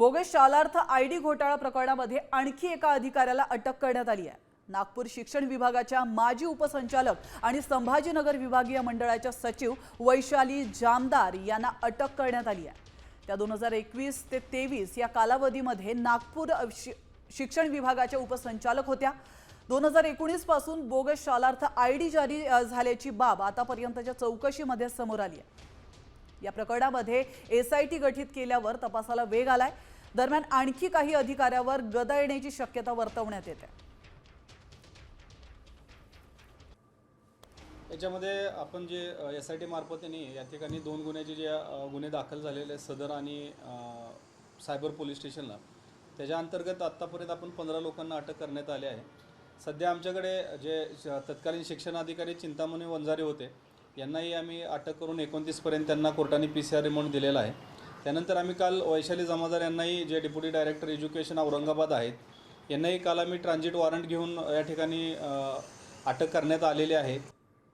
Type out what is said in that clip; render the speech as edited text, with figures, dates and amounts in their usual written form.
Bogus Shalarth ID घोटाळा प्रकरणामध्ये आणखी एका अधिकाऱ्याला अटक करण्यात आली आहे। नागपूर शिक्षण विभागाच्या माजी उपसंचालक आणि संभाजीनगर विभागीय मंडळाच्या सचिव वैशाली जामदार यांना अटक करण्यात आली आहे। त्या 2021 ते 23 या कालावधीमध्ये नागपूर शिक्षण विभागाच्या उपसंचालक होत्या। 2019 पासून बोगस शालार्थ आयडी जारी झाल्याची बाब आतापर्यंतच्या चौकशीमध्ये समोर आली आहे। या प्रकरणामध्ये एसआयटी गठीत केल्यावर तपासाला वेग आलाय। दरम्यान आणखी काही अधिकाऱ्यावर गदा येण्याची शक्यता वर्तवण्यात येते। याच्यामध्ये आपण जे एसआयटी मार्फत या ठिकाणी 2 गुन्ह्याचे जे गुन्हे दाखल झालेले सदर आणि सायबर पोलीस स्टेशनला, त्याच्या अंतर्गत आतापर्यंत आपण 15 लोकांना अटक करण्यात आली आहे। सध्या आमच्याकडे जे तत्कालीन शिक्षण अधिकारी चिंतामणी वंजारे होते यांनाही आम्ही अटक करून 29 पर्यंत त्यांना कोर्टाने पीसीआर रिमांड दिलेला आहे। त्यानंतर आम्ही काल वैशाली जामदार यांनाही, जे डेप्युटी डायरेक्टर एज्युकेशन औरंगाबाद आहेत, यांनाही काल आम्ही ट्रान्झिट वॉरंट घेऊन या ठिकाणी अटक करण्यात आलेली आहे।